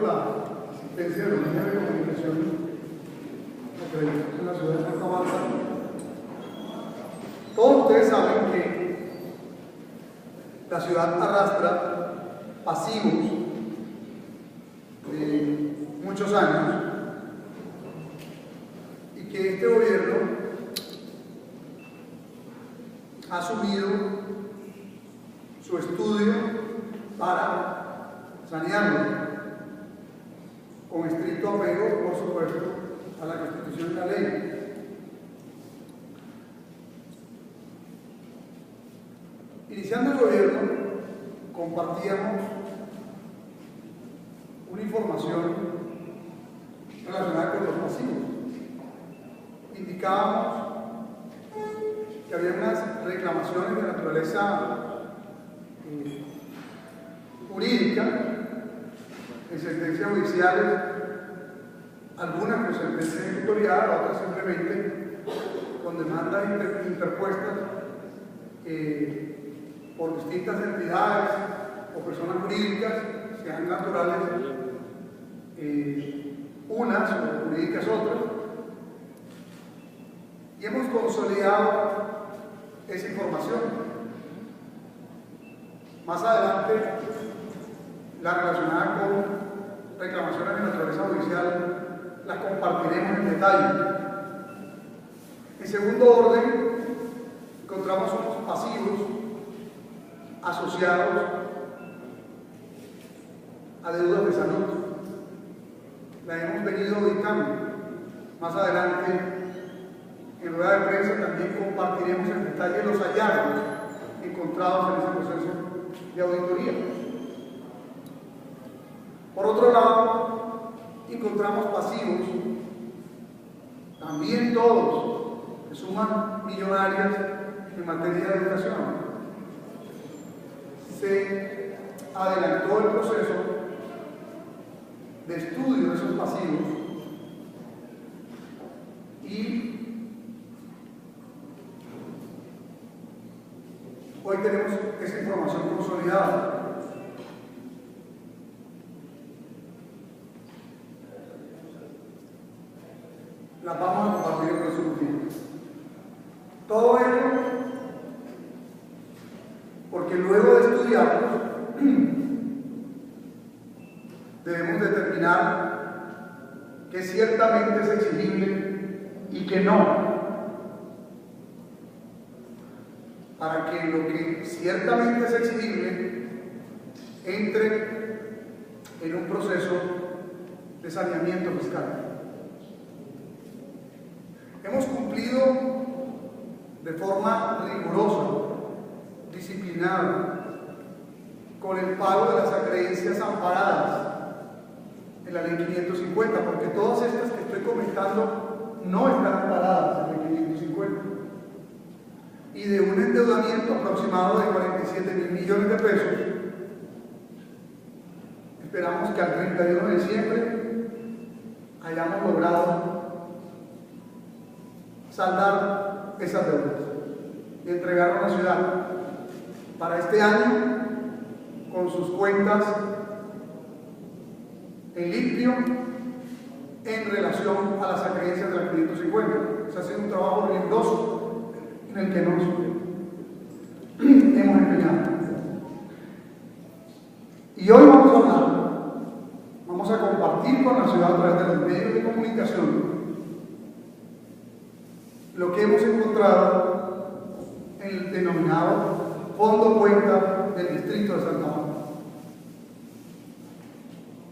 la asistencia de los medios de comunicación acreditados en la ciudad de Santa Marta. Todos ustedes saben que la ciudad arrastra pasivos de muchos años y que este gobierno ha asumido su estudio para sanearlo, con estricto apego, por supuesto, a la Constitución y la ley. Iniciando el gobierno, compartíamos una información relacionada con los pasivos. Indicábamos que había unas reclamaciones de naturaleza jurídica en sentencias judiciales, algunas con sentencia ejecutorial, otras simplemente con demandas interpuestas por distintas entidades o personas jurídicas, sean naturales unas o jurídicas otras, y hemos consolidado esa información. Más adelante, la relacionada con reclamaciones de naturaleza judicial las compartiremos en detalle. En segundo orden, encontramos unos pasivos asociados a deudas de salud. La hemos venido auditando. Más adelante, en rueda de prensa, también compartiremos en detalle los hallazgos encontrados en ese proceso de auditoría. Por otro lado, encontramos pasivos, también todos, que suman millonarias en materia de educación. Se adelantó el proceso de estudio de esos pasivos y hoy tenemos esa información consolidada. Las vamos a compartir en próximos días. Todo ello porque luego de estudiarlos debemos determinar que ciertamente es exigible y que no, para que lo que ciertamente es exigible entre en un proceso de saneamiento fiscal. Hemos cumplido de forma rigurosa, disciplinada, con el pago de las acreencias amparadas en la ley 550, porque todas estas que estoy comentando no están amparadas en la ley 550. Y de un endeudamiento aproximado de 47.000 millones de pesos, esperamos que al 31 de diciembre hayamos logrado saldar esas deudas y entregar a la ciudad para este año con sus cuentas en limpio en relación a las acreencias de la 550. Se ha sido un trabajo riguroso en el que nos hemos empeñado. Y hoy vamos a compartir con la ciudad a través de los medios de comunicación lo que hemos encontrado en el denominado Fondo Cuenta del Distrito de Santa Marta.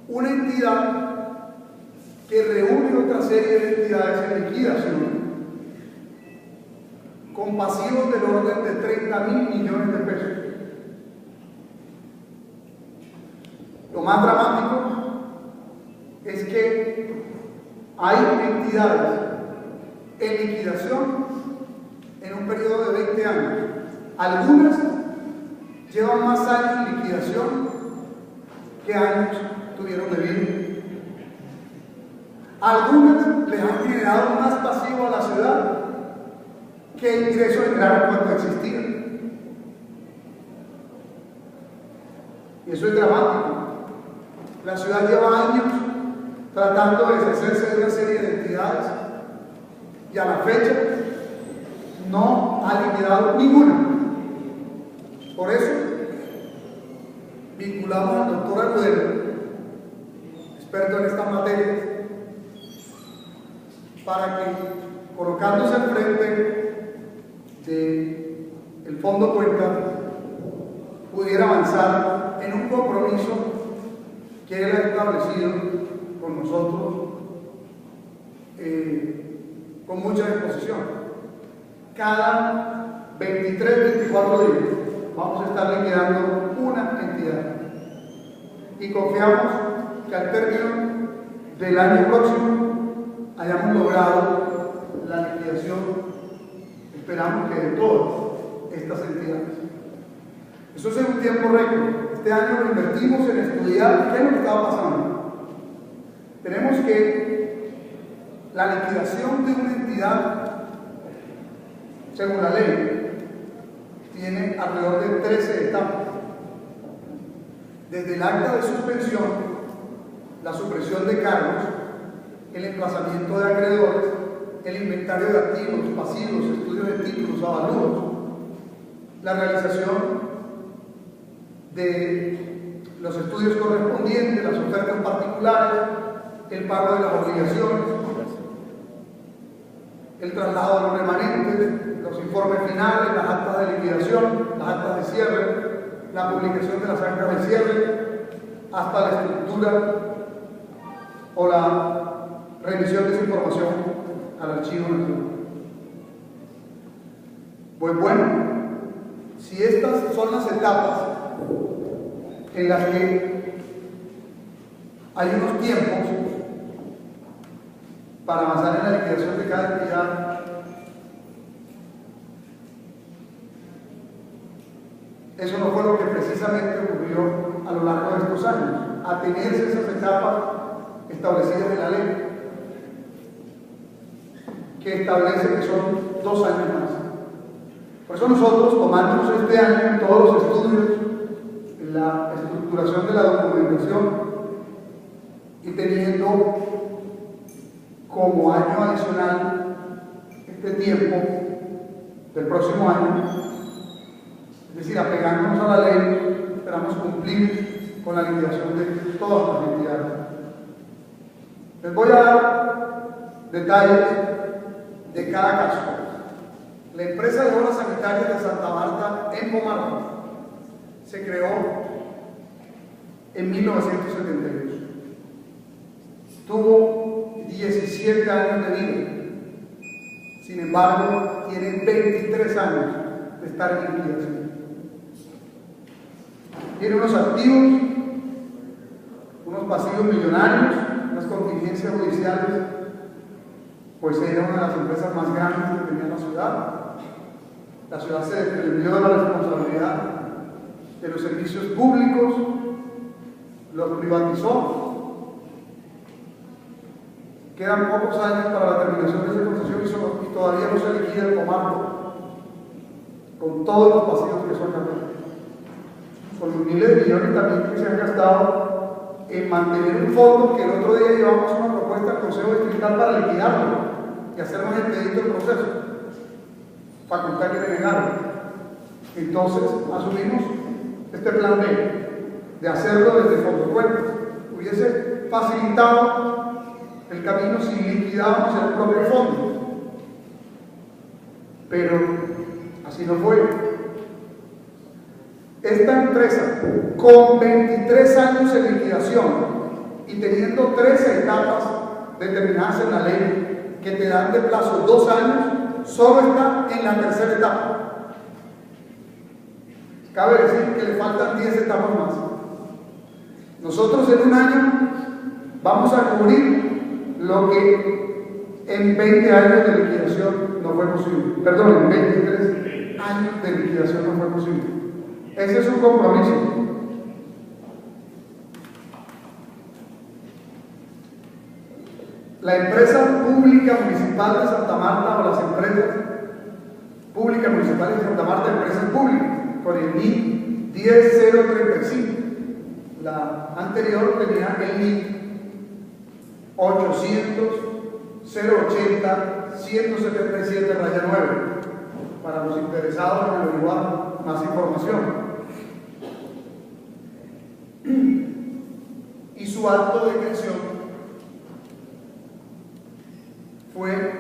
Una entidad que reúne otra serie de entidades en liquidación con pasivos del orden de 30.000 millones de pesos. Lo más dramático es que hay entidades en liquidación en un periodo de 20 años. Algunas llevan más años en liquidación que años tuvieron de vida. Algunas les han generado más pasivo a la ciudad que el ingreso generaron cuando existían. Y eso es dramático. La ciudad lleva años tratando de deshacerse de una serie de entidades y a la fecha no ha liquidado ninguna. Por eso vinculamos al doctor Agudelo, experto en esta materia, para que, colocándose al frente del Fondo Cuenca, pudiera avanzar en un compromiso que él ha establecido con nosotros con mucha disposición. Cada 23, 24 días vamos a estar liquidando una entidad y confiamos que al término del año próximo hayamos logrado la liquidación, esperamos que de todas estas entidades. Eso es en un tiempo récord. Este año lo invertimos en estudiar qué es lo que estaba pasando. Tenemos que la liquidación de una entidad, según la ley, tiene alrededor de 13 etapas. Desde el acta de suspensión, la supresión de cargos, el emplazamiento de acreedores, el inventario de activos, pasivos, estudios de títulos, avalúos, la realización de los estudios correspondientes, las ofertas particulares, el pago de las obligaciones, el traslado de los remanentes, los informes finales, las actas de liquidación, las actas de cierre, la publicación de las actas de cierre, hasta la estructura o la remisión de esa información al archivo nacional. Pues bueno, si estas son las etapas en las que hay unos tiempos para avanzar en la liquidación de cada entidad, eso no fue lo que precisamente ocurrió a lo largo de estos años, atenerse a esas etapas establecidas en la ley, que establece que son 2 años más. Por eso nosotros, tomándonos este año en todos los estudios, en la estructuración de la documentación y teniendo como año adicional este tiempo del próximo año, es decir, apegándonos a la ley, esperamos cumplir con la liquidación de todas las entidades. Les voy a dar detalles de cada caso. La empresa de obras sanitarias de Santa Marta en Pomarón se creó en 1972. Tuvo 17 años de vida. Sin embargo, tiene 23 años de estar en liquidación. Tiene unos activos, unos pasivos millonarios, unas contingencias judiciales, pues era una de las empresas más grandes que tenía la ciudad. La ciudad se desprendió de la responsabilidad de los servicios públicos, los privatizó. Quedan pocos años para la terminación de esa concesión y todavía no se liquida el comando, con todos los pasivos que son ganados, con los miles de millones también que se han gastado en mantener un fondo que el otro día llevamos una propuesta al Consejo Distrital para liquidarlo y hacer más expedito el proceso, facultad que le negaron. Entonces asumimos este plan B de hacerlo desde el Fondo Cuenca. Hubiese facilitado el camino si liquidábamos el propio fondo, pero así no fue. Esta empresa, con 23 años en liquidación y teniendo 13 etapas determinadas en la ley que te dan de plazo 2 años, solo está en la tercera etapa. Cabe decir que le faltan 10 etapas más. Nosotros en un año vamos a cubrir lo que en 20 años de liquidación no fue posible. Perdón, en 23 años de liquidación no fue posible. Ese es un compromiso. La empresa pública municipal de Santa Marta, o las empresas públicas municipales de Santa Marta, empresas públicas, con el NIC 10035, La anterior tenía el NIC 800-080-177-9, para los interesados en averiguar más información. Y su acto de creación fue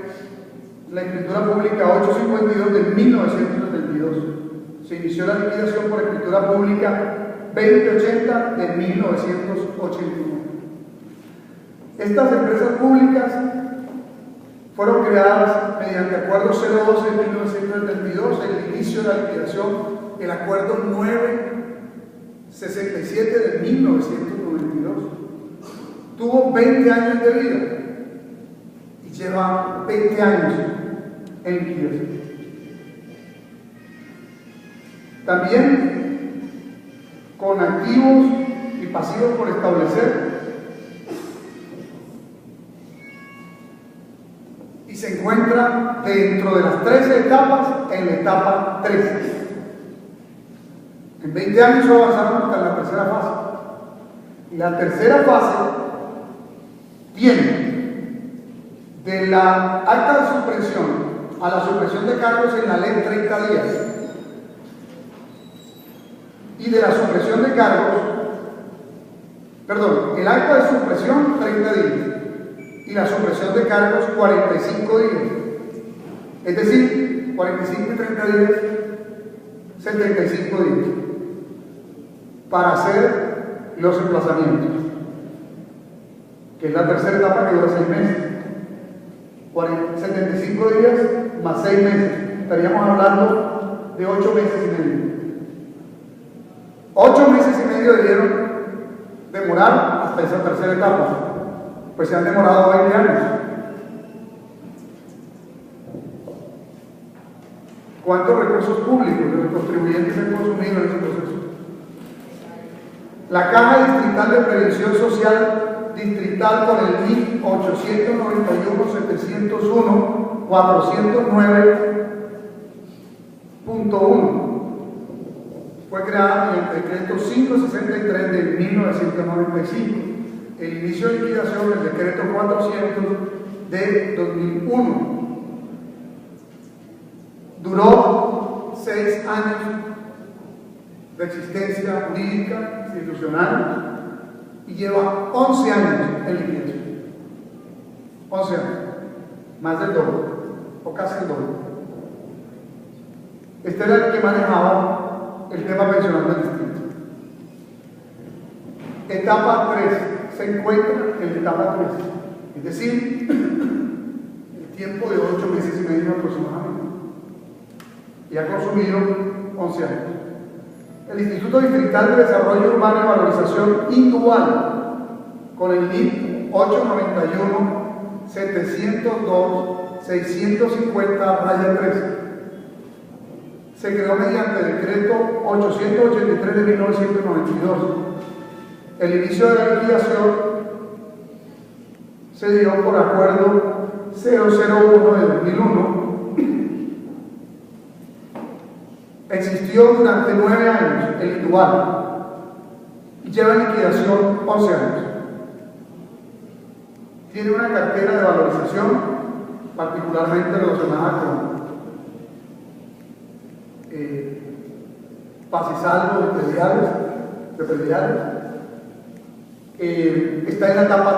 la escritura pública 852 de 1972. Se inició la liquidación por escritura pública 2080 de 1989. Estas empresas públicas fueron creadas mediante Acuerdo 012 de 1972, el inicio de la liquidación, el Acuerdo 967 de 1992. Tuvo 20 años de vida y lleva 20 años en liquidación. También con activos y pasivos por establecer, y se encuentra dentro de las 13 etapas en la etapa 13. En 20 años avanzaron hasta la tercera fase. Y la tercera fase tiene de la acta de supresión a la supresión de cargos en la ley 30 días. Y de la supresión de cargos, perdón, el acta de supresión 30 días y la supresión de cargos 45 días. Es decir, 45 y 30 días, 75 días para hacer los emplazamientos, que es la tercera etapa que dura 6 meses. 75 días más 6 meses, estaríamos hablando de 8 meses y medio. 8 meses y medio debieron demorar hasta esa tercera etapa, pues se han demorado 20 años. ¿Cuántos recursos públicos de los contribuyentes han consumido en ese proceso? La Caja Distrital de Prevención Social Distrital con el NIC 891-701-409.1 fue creada mediante el decreto 563 de 1995. El inicio de liquidación del decreto 400 de 2001. Duró 6 años de existencia jurídica, institucional, y lleva 11 años en liquidación. 11 años, más del doble, o casi el doble. Este era el que manejaba el tema pensional del distrito. Etapa 3 se encuentra en la etapa 3, es decir, el tiempo de 8 meses y medio aproximadamente, y ha consumido 11 años. El Instituto Distrital de Desarrollo Urbano y Valorización Indual, con el NIC 891-702-650-13, se creó mediante el decreto 883 de 1992. El inicio de la liquidación se dio por acuerdo 001 de 2001. Existió durante 9 años el Indual y lleva en liquidación 11 años. Tiene una cartera de valorización particularmente relacionada con paz y salvo de prediales. Está en la etapa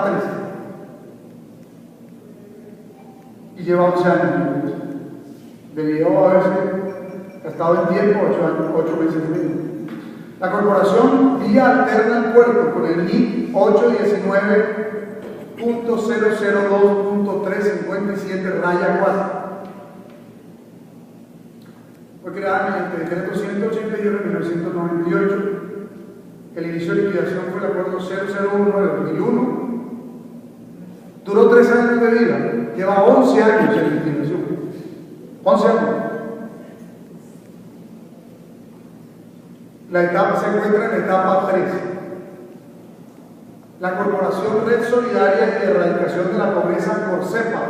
3 y lleva 11 años. Debió haberse gastado en tiempo 8 meses y medio. La corporación Vía Alterna al Puerto, con el NIC 819.002.357-4, fue creada mediante el decreto 181 de 1998. El inicio de liquidación fue el acuerdo 001 de 2001. Duró 3 años de vida, lleva 11 años en liquidación. 11 años. La etapa se encuentra en la etapa 3. La Corporación Red Solidaria y Erradicación de la Pobreza, Corsepa.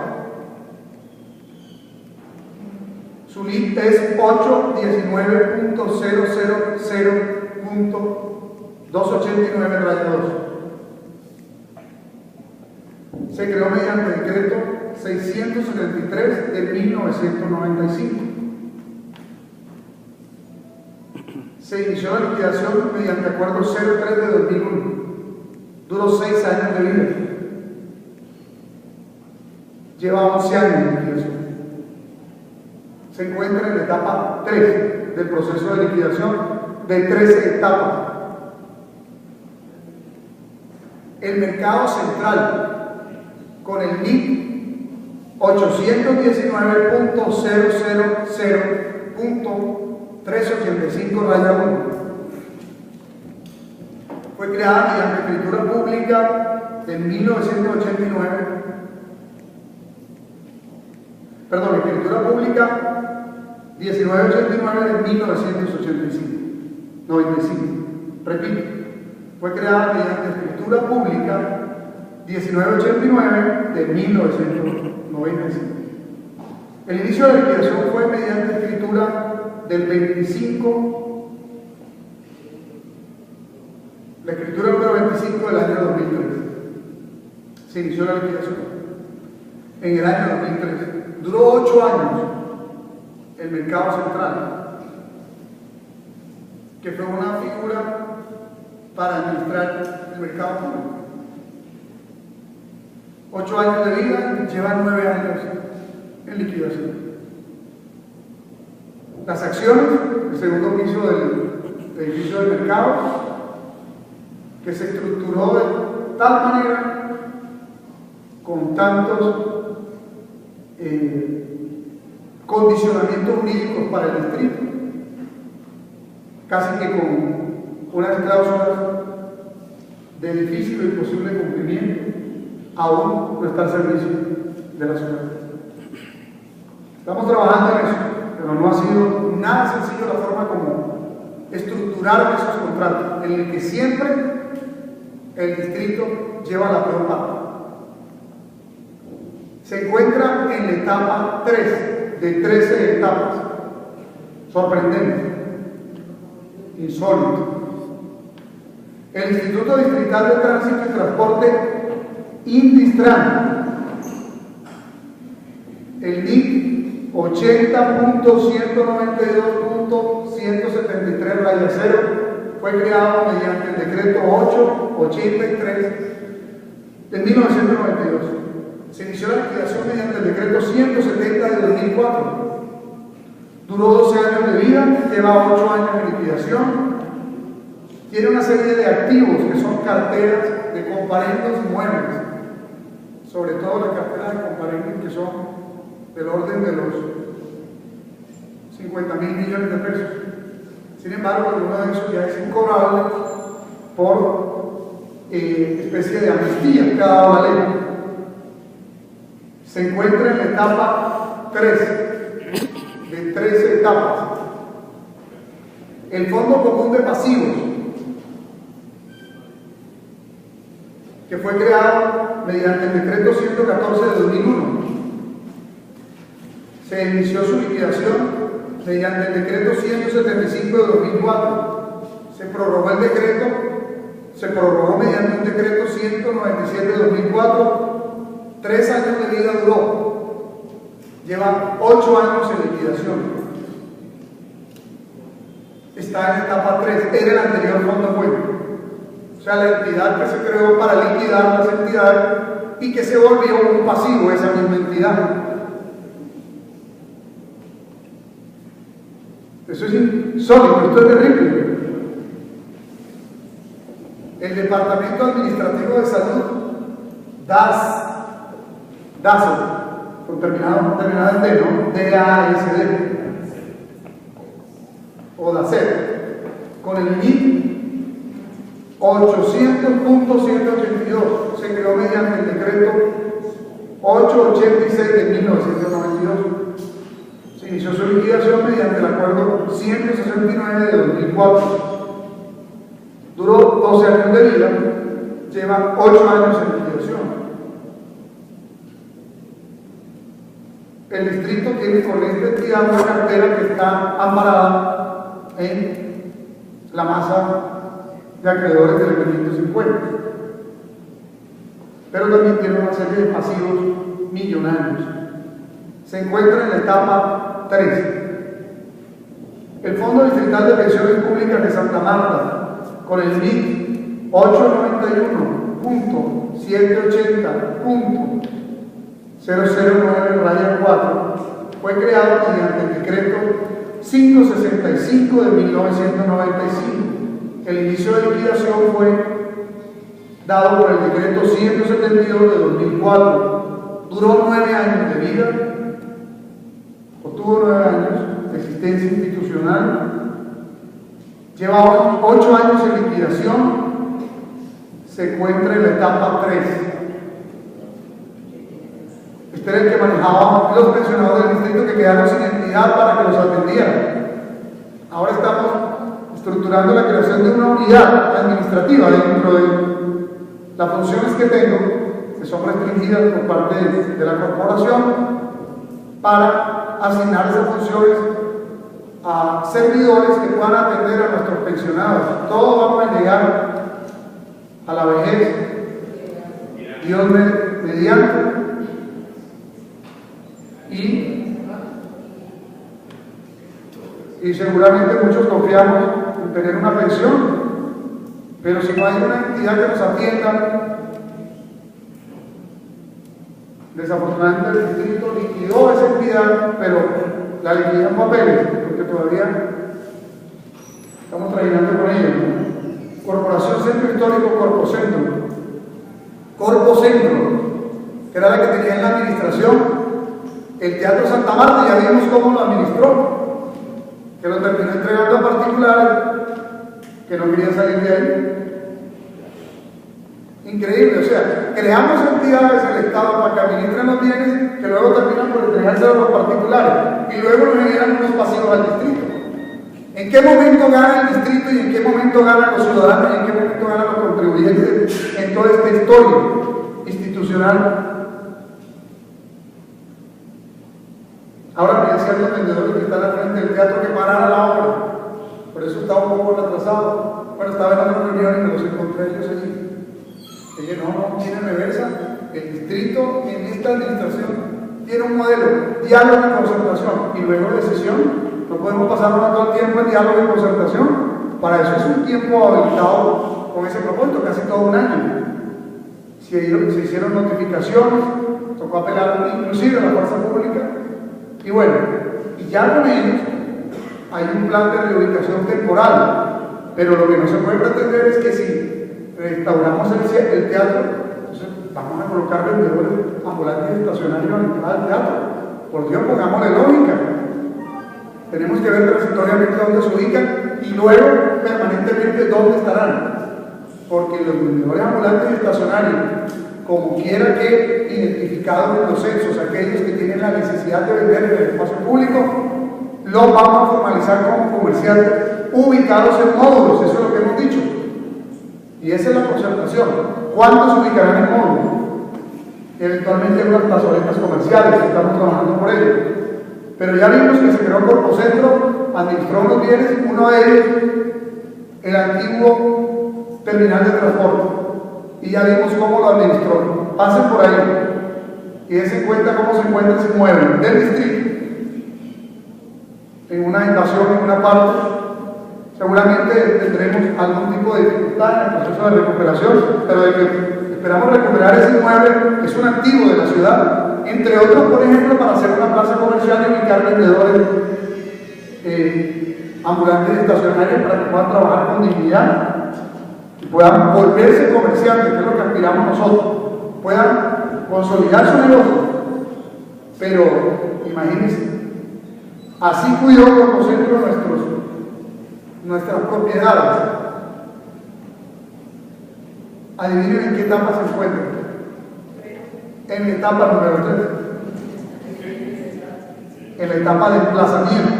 Su NIC es 819.000.2. 289-2. Se creó mediante el decreto 673 de 1995. Se inició la liquidación mediante acuerdo 03 de 2001. Duró 6 años de vida. Lleva 11 años de liquidación. Se encuentra en la etapa 3 del proceso de liquidación de 13 etapas. El mercado central, con el NIC 819.000.385-1, fue creada mediante escritura pública de 1989, escritura pública 1989 de 1995. Repito, fue creada mediante escritura pública 1989 de 1995. El inicio de la liquidación fue mediante escritura del 25, la escritura número 25 del año 2003. Se inició la liquidación en el año 2003. Duró 8 años el mercado central, que fue una figura para administrar el mercado público. 8 años de vida, llevan 9 años en liquidación. Las acciones, el segundo piso del edificio del mercado, que se estructuró de tal manera, con tantos condicionamientos jurídicos para el distrito, casi que con unas cláusulas de difícil o imposible cumplimiento, aún no está al servicio de la ciudad. Estamos trabajando en eso, pero no ha sido nada sencillo la forma como estructurar esos contratos, en el que siempre el distrito lleva la peor parte. Se encuentra en la etapa 3 de 13 etapas. Sorprendente, insólito. El Instituto Distrital de Tránsito y Transporte, Indistran, el NIC 80.192.173-0, fue creado mediante el decreto 883 de 1992. Se inició la liquidación mediante el decreto 170 de 2004. Duró 12 años de vida, lleva 8 años de liquidación. Tiene una serie de activos que son carteras de comparendos muebles, sobre todo las carteras de comparendos que son del orden de los 50.000 millones de pesos. Sin embargo, alguno de esos ya es incobrable por especie de amnistía cada ley. Se encuentra en la etapa 3 de 13 etapas. El Fondo Común de Pasivos, que fue creado mediante el decreto 114 de 2001. Se inició su liquidación mediante el decreto 175 de 2004. Se prorrogó el decreto, se prorrogó mediante un decreto 197 de 2004. 3 años de vida duró. Lleva 8 años en liquidación. Está en etapa 3. Era el anterior fondo bueno. O sea, la entidad que se creó para liquidar las entidades y que se volvió un pasivo esa misma entidad. Eso es insólito, esto es terrible. El Departamento Administrativo de Salud, DASO, con terminado en D, ¿no? DASD, o DACER, con el NIC 800.182, se creó mediante el decreto 886 de 1992. Se inició su liquidación mediante el acuerdo 169 de 2004. Duró 12 años de vida, lleva 8 años en liquidación. El distrito tiene con esta entidad una cartera que está amparada en la masa de acreedores del 550. Pero también tiene una serie de pasivos millonarios. Se encuentra en la etapa 3. El Fondo Distrital de Pensiones Públicas de Santa Marta, con el NIC 891.780.009-4, fue creado mediante el decreto 565 de 1995. El inicio de liquidación fue dado por el decreto 172 de 2004. Duró 9 años de vida, o tuvo 9 años de existencia institucional. Lleva 8 años en liquidación. Se encuentra en la etapa 3. Este era el que manejaba los pensionados del distrito que quedaron sin entidad para que los atendieran. Ahora estamos estructurando la creación de una unidad administrativa dentro de las funciones que tengo, que son restringidas por parte de la corporación, para asignar esas funciones a servidores que puedan atender a nuestros pensionados. Todos vamos a llegar a la vejez, Dios mediante, y seguramente muchos confiamos en tener una pensión, pero si no hay una entidad que nos atienda, desafortunadamente el distrito liquidó esa entidad, pero la liquidó en papeles, porque todavía estamos trabajando con ella. Corporación Centro Histórico Corpocentro, que era la que tenía en la administración el Teatro Santa Marta. Ya vimos cómo lo administró, que lo terminó entregando a particulares que no querían salir de ahí. Increíble, o sea, creamos entidades del Estado para que administren los bienes que luego terminan por entregárselo a los particulares y luego nos generan unos pasivos al distrito. ¿En qué momento gana el distrito y en qué momento ganan los ciudadanos y en qué momento ganan los contribuyentes en toda esta historia institucional? Ahora me decían los vendedores que están al frente del teatro que parara la obra, por eso estaba un poco atrasado. Bueno, estaba en otra reunión y me los encontré ellos allí. Dije, no tiene reversa. El distrito en esta administración tiene un modelo, diálogo y concertación, y luego decisión. No podemos pasarnos todo el tiempo en diálogo y concertación. Para eso es un tiempo habilitado con ese propósito, casi todo un año. Se hicieron notificaciones, tocó apelar inclusive a la fuerza pública. Y bueno, y ya con ellos hay un plan de reubicación temporal, pero lo que no se puede pretender es que si restauramos el teatro, entonces vamos a colocar vendedores ambulantes estacionarios al teatro. Por Dios, pongámosle lógica. Tenemos que ver transitoriamente dónde se ubican y luego permanentemente dónde estarán, porque los vendedores ambulantes estacionarios, como quiera que identificados en los censos, aquellos que tienen la necesidad de vender en el espacio público, los vamos a formalizar como comerciantes ubicados en módulos. Eso es lo que hemos dicho, y esa es la concertación. ¿Cuántos se ubicarán en módulos? Eventualmente unas plazoletas comerciales, estamos trabajando por ello. Pero ya vimos que se creó Corpocentro, administró unos bienes, uno de ellos el antiguo terminal de transporte, y ya vimos cómo lo administró. Pasen por ahí y dense cuenta cómo se encuentra ese inmueble del distrito. En una invasión, en una parte, seguramente tendremos algún tipo de dificultad en el proceso de recuperación, pero de que esperamos recuperar ese inmueble, que es un activo de la ciudad, entre otros, por ejemplo, para hacer una plaza comercial y ubicar vendedores ambulantes estacionarios para que puedan trabajar con dignidad y puedan volverse comerciantes, que es lo que aspiramos nosotros, puedan consolidar su negocio. Pero imagínense, así cuidó Corpocentro nuestras propiedades. Adivinen en qué etapa se encuentra. En la etapa número 3, en la etapa de emplazamiento.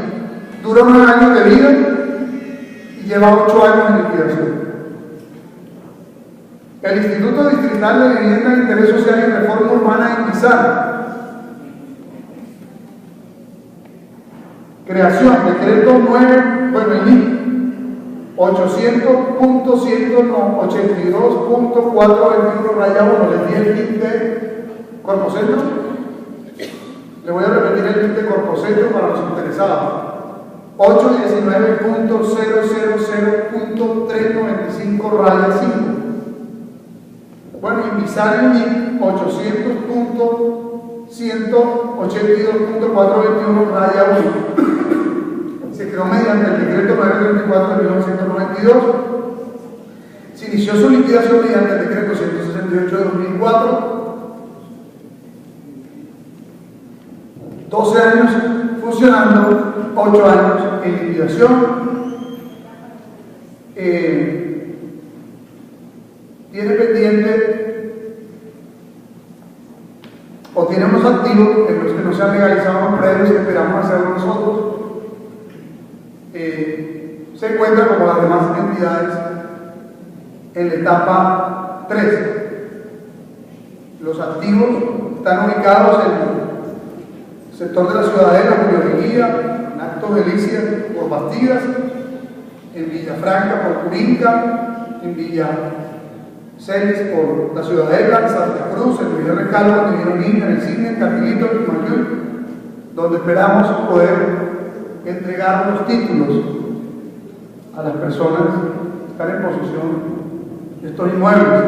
Duró 9 años de vida y lleva 8 años en liquidación. El Instituto Distrital de Vivienda de Interés Social y Reforma Urbana en Pizarro. Creación, decreto 9, bueno, el NIC 800.182.421 raya 1. Les di el kit de Corpocentro. Le voy a repetir el kit de Corpocentro para los interesados. 819.000.395 raya 5. Bueno, Invisario NIP 800.182.421 raya 1. Se creó mediante el decreto 934 de 1992. Se inició su liquidación mediante el decreto 168 de 2004. 12 años funcionando, 8 años en liquidación. Tiene pendiente o tiene unos activos en los que no se han legalizado los predios que esperamos hacerlo nosotros. Se encuentra como las demás entidades en la etapa 3. Los activos están ubicados en el sector de la Ciudadela, Julio Leguía, en Acto Delicia por Bastidas, en Villafranca por Curinca, en Villa Celis por la Ciudadela, en Santa Cruz, en Villa Recalco, en Villa Niña, en el Cine, en Cartilito y Mayuy, donde esperamos poder entregar los títulos a las personas que están en posesión de estos inmuebles.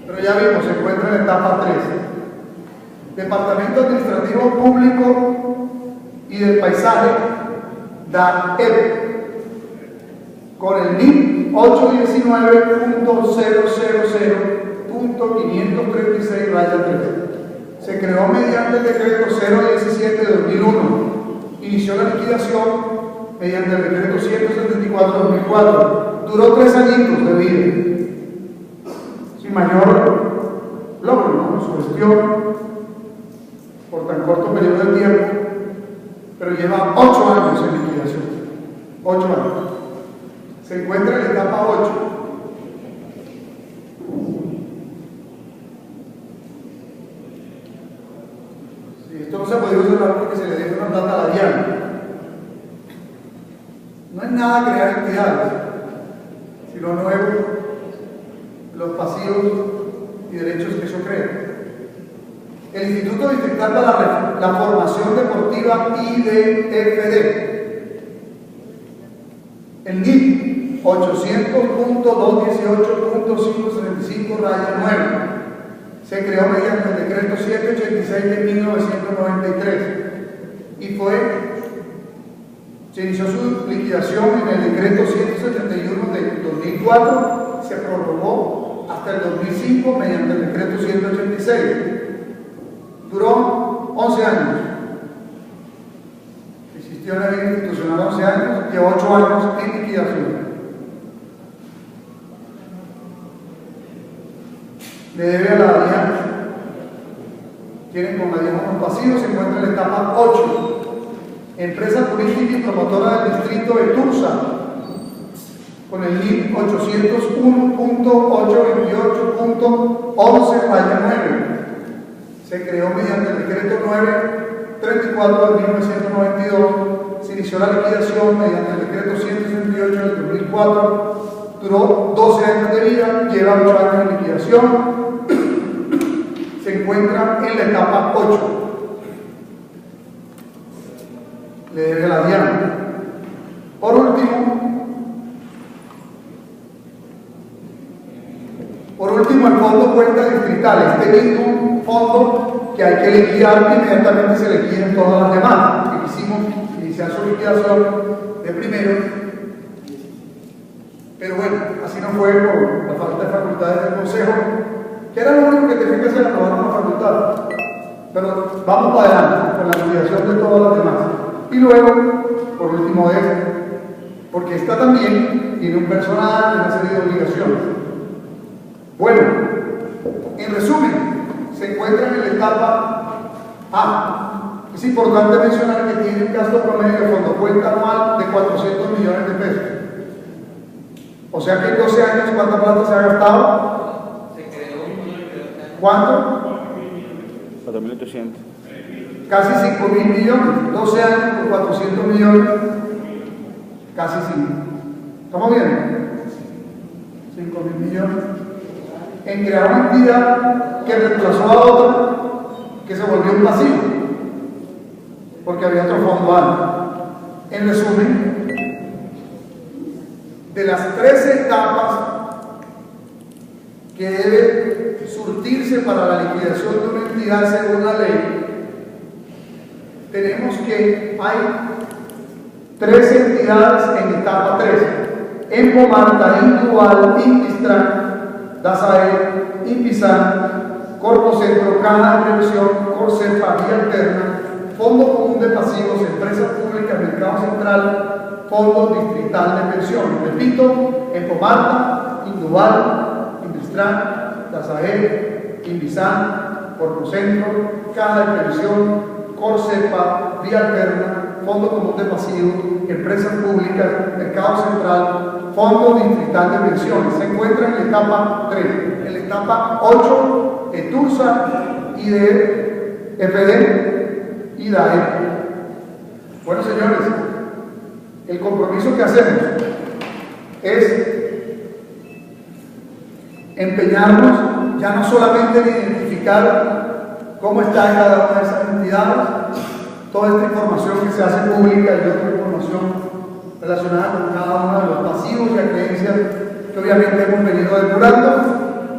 Pero ya vimos, se encuentra en la etapa 3. Departamento Administrativo Público y del Paisaje, DAEP, con el NIP 819.000.536 raya 3. Se creó mediante el decreto 017 de 2001. Inició la liquidación mediante el decreto 174 de 2004. Duró 3 añitos de vida, sin mayor logro, ¿no? Su gestión por tan corto periodo de tiempo, pero lleva 8 años en liquidación. 8 años. Se encuentra en la etapa 8. Sí, esto no se ha podido cerrar porque se le deja una plata a la diana. No es nada crear entidades, sino nuevo, los pasivos y derechos que eso crea. El Instituto Distrital para la Formación Deportiva IDFD, el NIP 800.218.575 raya 9. Se creó mediante el decreto 786 de 1993 y se inició su liquidación en el decreto 171 de 2004, se prorrogó hasta el 2005 mediante el decreto 186. Duró 11 años. Existió en la vida institucional 11 años y 8 años en liquidación. Le debe a la alianza. Tienen con la alianza unos pasivos, se encuentra en la etapa 8. Empresa turística y promotora del distrito de Tursa, con el NIP 801.828.11 raya 9. Se creó mediante el decreto 934 de 1992. Se inició la liquidación mediante el decreto 168 del 2004. Duró 12 años de vida, lleva 8 años de liquidación. Se encuentra en la etapa 8. Le debe a la diana. Por último, el fondo cuenta distrital. Este mismo fondo que hay que liquidar, inmediatamente se liquidan todas las demás. Que quisimos iniciar su liquidación de primero. Pero bueno, así no fue por la falta de facultades del Consejo, que era lo único que tenía que hacer, aprobar una facultad. Pero vamos para adelante con la liquidación de todas las demás. Y luego, por último, porque esta también tiene un personal y una serie de obligaciones. Bueno, en resumen, se encuentran en la etapa A. Es importante mencionar que tiene un gasto promedio de fondo cuenta anual de 400 millones de pesos. O sea que en 12 años, ¿cuánta plata se ha gastado? ¿Cuánto? 4.800. Casi 5.000 millones. 12 años por 400 millones. Casi 5. ¿Estamos bien? 5.000 millones. En crear una entidad que reemplazó a otra que se volvió un pasivo, porque había otro fondo alto. En resumen, de las 13 etapas que debe surtirse para la liquidación de una entidad según la ley, tenemos que hay 13 entidades en etapa 3. Empomarta, Indubal, Indistran, Dasae, Inpisan, Corpocentro, Caja de Previsión, Corcepa, Vía Alterna, Fondo Común de Pasivos, Empresas Públicas, Mercado Central, Fondo Distrital de Pensión. Repito, Empomarta, Indubal, Indistran, Dasae, Inpisan, Corpocentro, Caja de Previsión, Corcepa, Vía Alterna, Fondo Común de Pasivos, Empresas Públicas, Mercado Central, Fondo Distrital de Pensiones. Se encuentra en la etapa 3. En la etapa 8, ETURSA, IDE, FD y DAE. Bueno, señores, el compromiso que hacemos es empeñarnos ya no solamente en identificar cómo está en cada una de esas entidades, toda esta información que se hace pública y otra información relacionada con cada uno de los pasivos y acreencias que obviamente hemos venido depurando,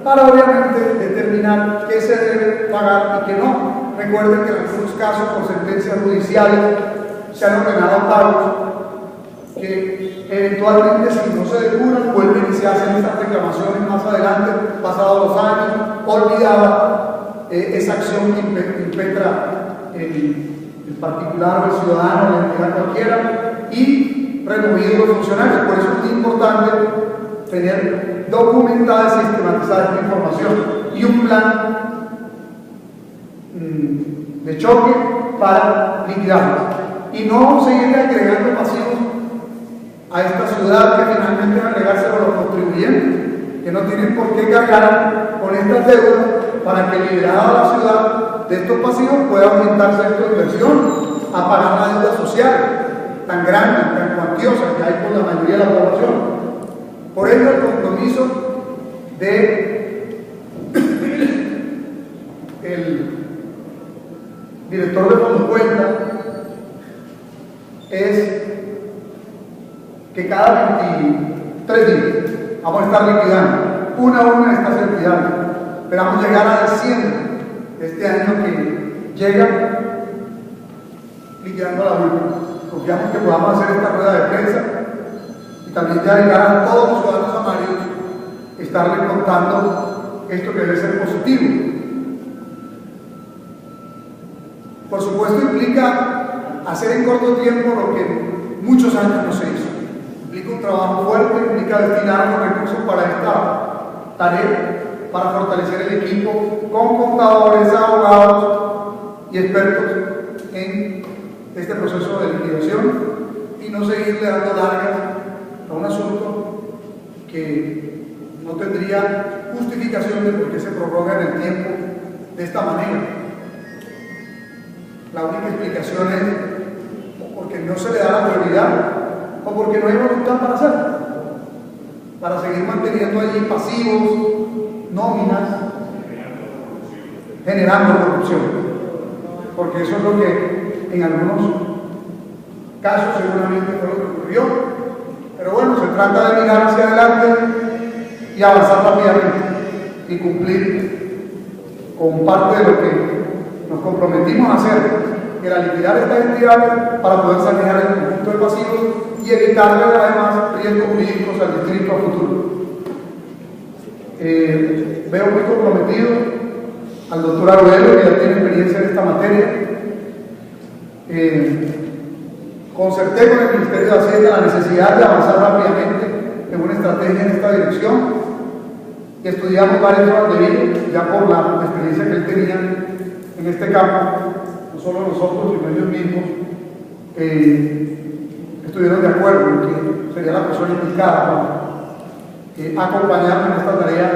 para obviamente determinar qué se debe pagar y qué no. Recuerden que en algunos casos, por sentencias judiciales, se han ordenado pagos que eventualmente, si no se depuran, vuelven y se hacen estas reclamaciones más adelante, pasados los años, olvidada esa acción que impetra el particular o el ciudadano, la entidad cualquiera, y removido los funcionarios. Por eso es muy importante tener documentada y sistematizada esta información y un plan de choque para liquidarlos y no seguir agregando pasivos a esta ciudad que finalmente van a agregárselo a los contribuyentes, que no tienen por qué cargar con estas deudas, para que liberada la ciudad de estos pasivos pueda aumentarse esta inversión a pagar la deuda social tan grande, tan cuantiosa que hay por la mayoría de la población. Por ello, el compromiso de el director de Fondo Cuenta es que cada 23 días vamos a estar liquidando una a una de estas entidades. Esperamos llegar a diciembre de este año que llega liquidando la última. Confiamos que podamos hacer esta rueda de prensa y también ya llegar a todos los ciudadanos amarillos, estarles contando esto que debe ser positivo. Por supuesto, implica hacer en corto tiempo lo que muchos años no se hizo. Implica un trabajo fuerte, implica destinar los recursos para esta tarea, para fortalecer el equipo con contadores, abogados y expertos en este proceso de liquidación y no seguirle dando largas a un asunto que no tendría justificación de por qué se prorroga en el tiempo de esta manera. La única explicación es o porque no se le da la prioridad o porque no hay voluntad para hacerlo, para seguir manteniendo allí pasivos, nóminas, generando corrupción, porque eso es lo que en algunos casos seguramente fue lo que ocurrió. Pero bueno, se trata de mirar hacia adelante y avanzar rápidamente y cumplir con parte de lo que nos comprometimos a hacer, que era liquidar estas entidades para poder sanear el conjunto de pasivos y evitarle además riesgos jurídicos al distrito a futuro. Veo muy comprometido al doctor Agüero, que ya tiene experiencia en esta materia. Concerté con el Ministerio de Hacienda la necesidad de avanzar rápidamente en una estrategia en esta dirección y estudiamos varias horas de vida, ya por la experiencia que él tenía en este campo. No solo nosotros, sino ellos mismos estuvieron de acuerdo en que sería la persona indicada para acompañarnos en esta tarea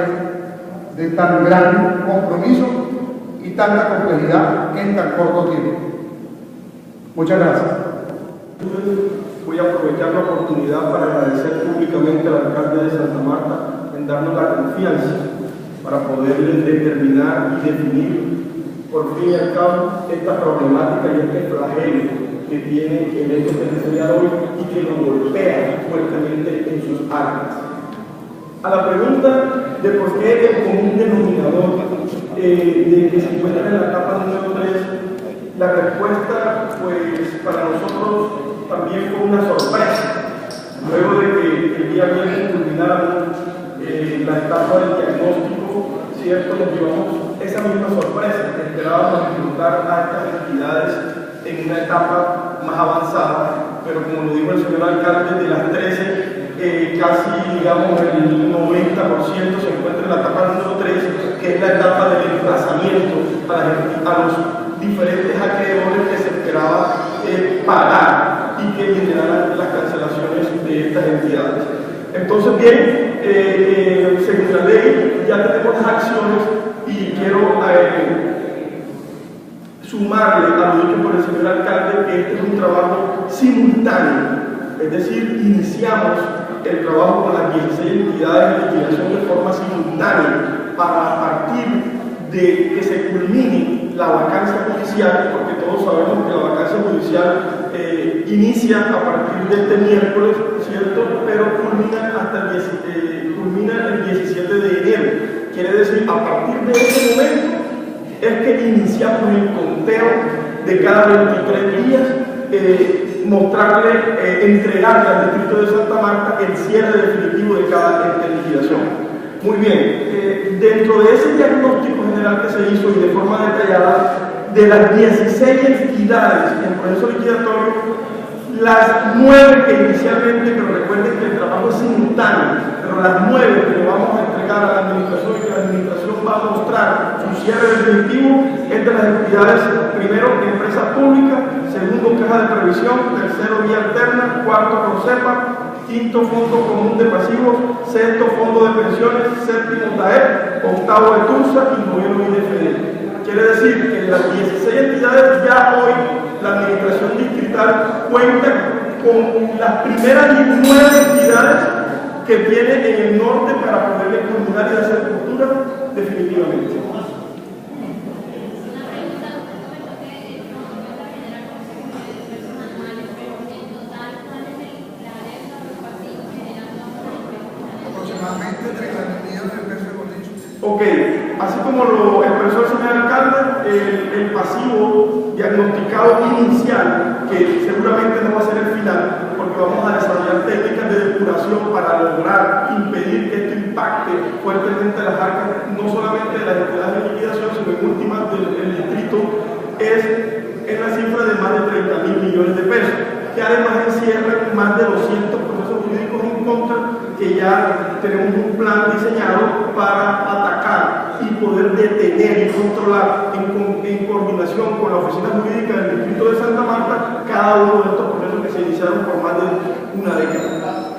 de tan gran compromiso y tanta complejidad en tan corto tiempo. Muchas gracias. voy a aprovechar la oportunidad para agradecer públicamente al alcalde de Santa Marta en darnos la confianza para poder determinar y definir por fin y al cabo esta problemática y este flagelo que tiene el ente territorial hoy y que lo golpea fuertemente en sus arcas. A la pregunta de por qué el común denominador de que se encuentra en la etapa número 3, la respuesta pues para nosotros también fue una sorpresa. Luego de que el día viernes culminaron la etapa del diagnóstico, cierto, nos llevamos esa misma sorpresa, que esperábamos disfrutar a estas entidades en una etapa más avanzada, pero como lo dijo el señor alcalde, de las 13, casi digamos el 90% se encuentra en la etapa número 3, que es la etapa del emplazamiento a los diferentes acreedores que se esperaba pagar y que generaran las cancelaciones de estas entidades. Entonces, bien, según la ley, ya tenemos las acciones y quiero sumarle a lo dicho por el señor alcalde que este es un trabajo simultáneo, es decir, iniciamos el trabajo con las 16 entidades de liquidación de forma simultánea para a partir de que se culmine la vacancia judicial, porque todos sabemos que la vacancia judicial inicia a partir de este miércoles, ¿cierto? Pero culmina el 17 de enero. Quiere decir, a partir de ese momento es que iniciamos el conteo de cada 23 días, entregarle al distrito de Santa Marta el cierre definitivo de cada ente de liquidación. Muy bien, dentro de ese diagnóstico general que se hizo y de forma detallada, de las 16 entidades en proceso liquidatorio, las 9 que inicialmente, pero recuerden que el trabajo es simultáneo, pero las 9 que le vamos a entregar a la administración y que la administración va a mostrar su cierre definitivo es de las entidades, primero, empresa pública, segundo, caja de previsión, tercero, vía alterna, cuarto, ROCEPA, quinto, fondo común de pasivos, sexto, fondo de pensiones, séptimo, TAEP, octavo, ETUSA y noveno, IDFD. Quiere decir que en las 16 entidades ya hoy la administración distrital cuenta con las primeras 19 entidades que tiene en el norte para poderle culminar y hacer cultura definitivamente. Aproximadamente 30 millones de pesos, hemos dicho. Ok, así como lo expresó el señor alcalde, el pasivo diagnosticado inicial, que seguramente no va a ser el final, porque vamos a desarrollar técnicas de depuración para lograr impedir que esto impacte fuertemente las arcas, no solamente de las entidades de liquidación, sino en últimas del distrito, es en la cifra de más de 30.000 millones de pesos, que además encierra más de 200 procesos jurídicos en contra, que ya tenemos un plan diseñado para atacar y poder detener y controlar en coordinación con la oficina jurídica del distrito de Santa Marta cada uno de estos procesos que se iniciaron por más de una década.